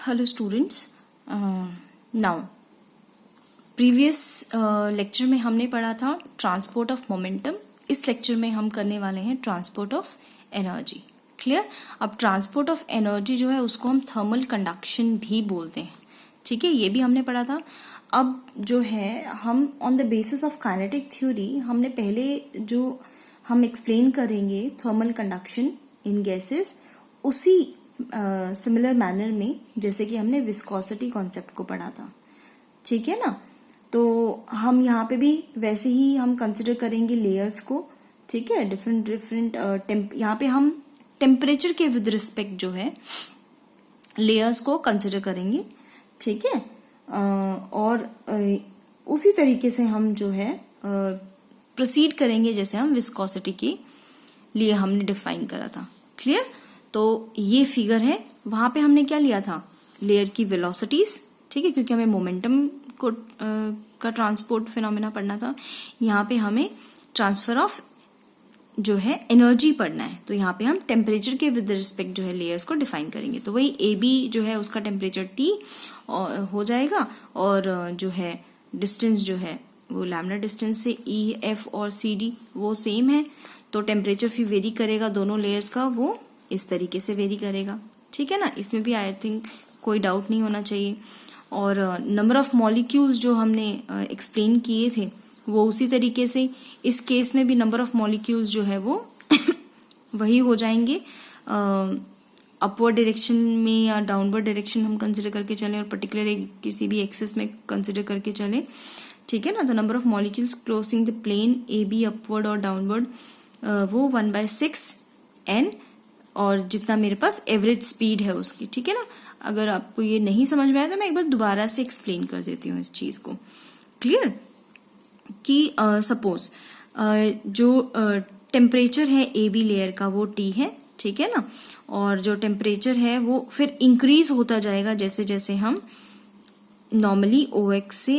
Hello students. Now previous lecture में हमने पढ़ा था ट्रांसपोर्ट ऑफ मोमेंटम. इस लेक्चर में हम करने वाले हैं ट्रांसपोर्ट ऑफ एनर्जी. क्लियर. अब ट्रांसपोर्ट ऑफ एनर्जी जो है उसको हम थर्मल कंडक्शन भी बोलते हैं. ठीक है, ये भी हमने पढ़ा था. अब जो है हम on the basis of kinetic theory हमने पहले जो हम एक्सप्लेन करेंगे थर्मल कंडक्शन इन गैसेस उसी सिमिलर मैनर में जैसे कि हमने विस्कोसिटी कॉन्सेप्ट को पढ़ा था. ठीक है ना. तो हम यहाँ पे भी वैसे ही हम कंसिडर करेंगे लेयर्स को. ठीक है, डिफरेंट यहाँ पे हम टेम्परेचर के विद रिस्पेक्ट जो है लेयर्स को कंसिडर करेंगे. ठीक है, और उसी तरीके से हम जो है प्रोसीड करेंगे जैसे हम विस्कोसिटी के लिए हमने डिफाइन करा था. क्लियर. तो ये फिगर है. वहां पे हमने क्या लिया था, लेयर की वेलोसिटीज. ठीक है, क्योंकि हमें मोमेंटम को का ट्रांसपोर्ट फिनोमेना पढ़ना था. यहाँ पे हमें ट्रांसफर ऑफ जो है एनर्जी पढ़ना है. तो यहाँ पे हम टेम्परेचर के विद रिस्पेक्ट जो है लेयर्स को डिफाइन करेंगे. तो वही ए बी जो है उसका टेम्परेचर टी हो जाएगा और जो है डिस्टेंस जो है वो लैम्डा डिस्टेंस से ई एफ और सी डी वो सेम है. तो टेम्परेचर फिर वेरी करेगा दोनों लेयर्स का, वो इस तरीके से वेरी करेगा. ठीक है ना. इसमें भी आई थिंक कोई डाउट नहीं होना चाहिए. और नंबर ऑफ मॉलिक्यूल्स जो हमने एक्सप्लेन किए थे वो उसी तरीके से इस केस में भी नंबर ऑफ मॉलिक्यूल्स जो है वो वही हो जाएंगे. अपवर्ड डायरेक्शन में या डाउनवर्ड डायरेक्शन हम कंसिडर करके चलें और पर्टिकुलर किसी भी एक्सिस में कंसिडर करके चलें. ठीक है ना. तो number of molecules crossing the plane A B upward और डाउनवर्ड वो 1/6 n और जितना मेरे पास एवरेज स्पीड है उसकी. ठीक है ना. अगर आपको ये नहीं समझ में आया तो मैं एक बार दोबारा से एक्सप्लेन कर देती हूँ इस चीज को. क्लियर. कि सपोज जो टेम्परेचर है ए बी लेयर का वो टी है. ठीक है ना. और जो टेम्परेचर है वो फिर इंक्रीज होता जाएगा जैसे जैसे हम नॉर्मली ओ एक्स से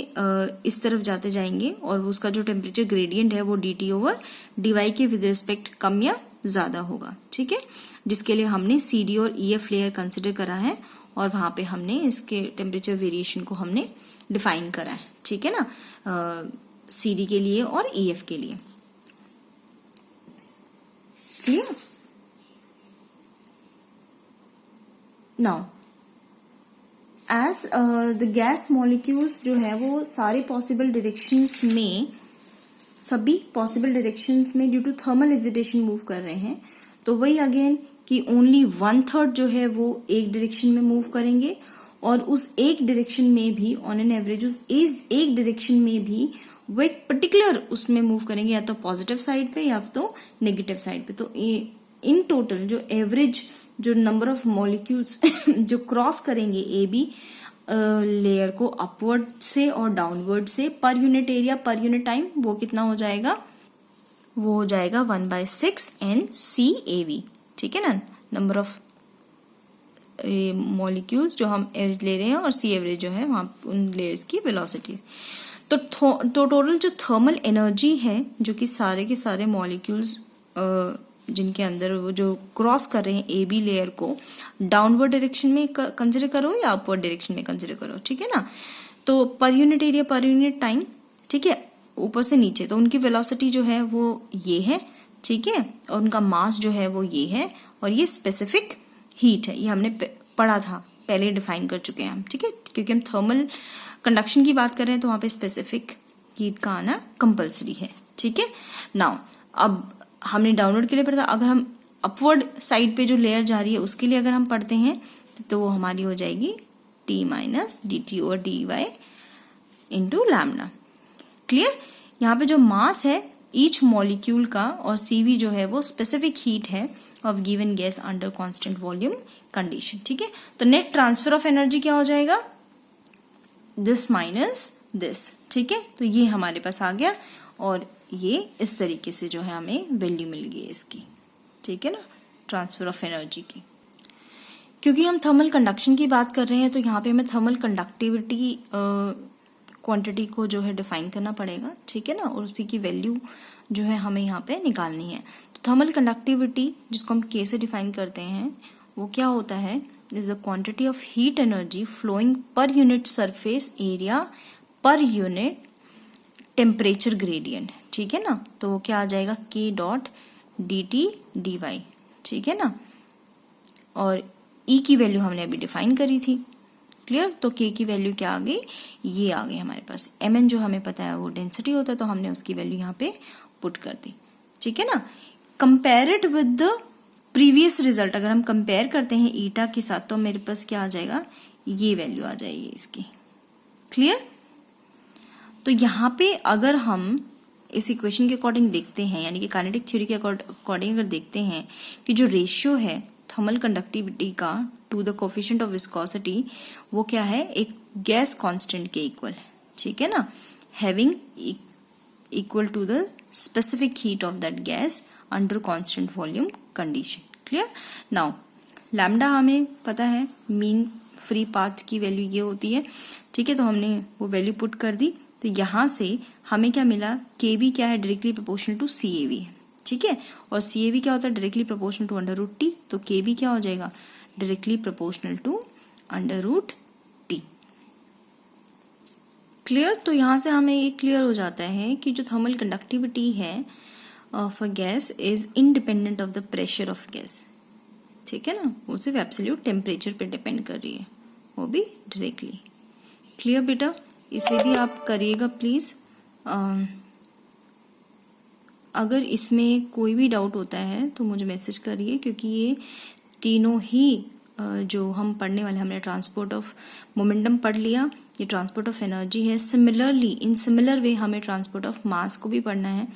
इस तरफ जाते जाएंगे और उसका जो टेम्परेचर ग्रेडियंट है वो D T over D Y के विद रिस्पेक्ट कम या ज्यादा होगा. ठीक है, जिसके लिए हमने सी डी और ई एफ लेयर कंसिडर करा है और वहां पे हमने इसके टेम्परेचर वेरिएशन को हमने डिफाइन करा है. ठीक है ना, सी डी के लिए और ई एफ के लिए. Clear. Now as the gas molecules जो है वो सारे पॉसिबल डायरेक्शंस में सभी पॉसिबल डायरेक्शंस में due to thermal excitation move कर रहे हैं. तो वही अगेन कि ओनली 1/3 जो है वो एक डायरेक्शन में मूव करेंगे और उस एक डायरेक्शन में भी ऑन एन एवरेज उस एक डायरेक्शन में भी वो एक पर्टिकुलर उसमें मूव करेंगे या तो पॉजिटिव साइड पे या तो नेगेटिव साइड पे. तो इन टोटल जो एवरेज जो नंबर ऑफ मॉलिक्यूल्स जो क्रॉस करेंगे ए बी लेयर को अपवर्ड से और डाउनवर्ड से per unit area per unit time वो कितना हो जाएगा, वो हो जाएगा 1/6 n C A V. ठीक है ना. नंबर ऑफ मॉलिक्यूल्स जो हम एवरेज ले रहे हैं और सी एवरेज जो है वहां उन लेयर्स की वेलोसिटी. तो टोटल जो थर्मल एनर्जी है जो कि सारे के सारे मॉलिक्यूल्स जिनके अंदर वो जो क्रॉस कर रहे हैं ए बी लेयर को डाउनवर्ड डायरेक्शन में कंसिडर करो या अपवर्ड डायरेक्शन में कंसिडर करो. ठीक है ना. तो per unit area per unit time. ठीक है, ऊपर से नीचे तो उनकी वेलोसिटी जो है वो ये है. ठीक है, और उनका मास जो है वो ये है और ये स्पेसिफिक हीट है. ये हमने पढ़ा था पहले, डिफाइन कर चुके हैं हम. ठीक है, क्योंकि हम थर्मल कंडक्शन की बात कर रहे हैं तो वहां पे स्पेसिफिक हीट का आना कंपल्सरी है. ठीक है. नाउ अब हमने डाउनवर्ड के लिए पढ़ा था. अगर हम अपवर्ड साइड पे जो लेयर जा रही है उसके लिए अगर हम पढ़ते हैं तो वो हमारी हो जाएगी T minus D T over D Y into lambda. Clear. यहाँ पे जो मास है ईच मॉलिक्यूल का और सीवी जो है वो स्पेसिफिक हीट है of given gas under constant volume condition. ठीक है. तो नेट ट्रांसफर ऑफ एनर्जी क्या हो जाएगा, दिस माइनस दिस. ठीक है, तो ये हमारे पास आ गया और ये इस तरीके से जो है हमें वैल्यू मिल गई इसकी. ठीक है ना, ट्रांसफर ऑफ एनर्जी की. क्योंकि हम थर्मल कंडक्शन की बात कर रहे हैं तो यहाँ पे हमें थर्मल कंडक्टिविटी क्वांटिटी को जो है डिफाइन करना पड़ेगा. ठीक है ना, और उसी की वैल्यू जो है हमें यहाँ पे निकालनी है. तो थर्मल कंडक्टिविटी जिसको हम के से डिफाइन करते हैं वो क्या होता है is the quantity of heat energy flowing per unit surface area per unit temperature gradient, ठीक है ना। तो वो क्या आ जाएगा, k डॉट dt dy, ठीक है ना। और E की वैल्यू हमने अभी डिफाइन करी थी, क्लियर। तो K की वैल्यू क्या आ गई, ये आ गई हमारे पास। Mn जो हमें पता है वो डेंसिटी होता है, तो हमने उसकी वैल्यू यहाँ पे पुट कर दी, ठीक है ना। Compare it with the previous result, अगर हम कंपेयर करते हैं ईटा के साथ तो मेरे पास क्या आ जाएगा, ये वैल्यू आ जाएगी इसकी, क्लियर। तो यहाँ पे अगर हम इस इक्वेशन के अकॉर्डिंग देखते हैं, यानी कि काइनेटिक थ्योरी के अकॉर्डिंग अगर देखते हैं कि जो रेशियो है थर्मल कंडक्टिविटी का to the coefficient of viscosity, वो क्या है, एक गैस कांस्टेंट के इक्वल है, ठीक है ना, having equal to the specific heat of that gas under constant volume condition, clear. Now lambda हमें पता है, मीन फ्री पाथ की वैल्यू ये होती है, ठीक है। तो हमने वो वैल्यू पुट कर दी, तो यहाँ से हमें क्या मिला, के वी क्या है, directly proportional to C A V है, ठीक है। और सी ए वी क्या होता है, directly proportional to under root T, तो के वी क्या हो जाएगा, directly proportional to under root T, clear. तो यहाँ से हमें ये क्लियर हो जाता है कि जो थर्मल कंडक्टिविटी है of a gas is independent of the pressure of gas, ठीक है ना। वो सिर्फ एब्सोल्यूट टेम्परेचर पे डिपेंड कर रही है, वो भी डायरेक्टली, क्लियर बेटा। इसे भी आप करिएगा प्लीज। अगर इसमें कोई भी डाउट होता है तो मुझे मैसेज करिए, क्योंकि ये तीनों ही जो हम पढ़ने वाले, हमने ट्रांसपोर्ट ऑफ मोमेंटम पढ़ लिया, ये ट्रांसपोर्ट ऑफ एनर्जी है। सिमिलरली इन सिमिलर वे हमें ट्रांसपोर्ट ऑफ मास को भी पढ़ना है,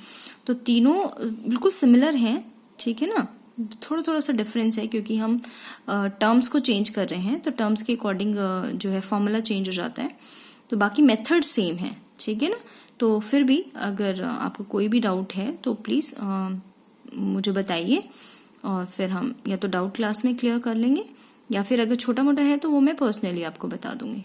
तो तीनों बिल्कुल सिमिलर हैं, ठीक है ना। थोड़ा थोड़ा सा डिफरेंस है क्योंकि हम टर्म्स को चेंज कर रहे हैं, तो टर्म्स के अकॉर्डिंग जो है फॉर्मूला चेंज हो जाता है, तो बाकी मेथड सेम है, ठीक है ना। तो फिर भी अगर आपको कोई भी डाउट है तो प्लीज़ मुझे बताइए, और फिर हम या तो डाउट क्लास में क्लियर कर लेंगे, या फिर अगर छोटा मोटा है तो वो मैं पर्सनली आपको बता दूंगी।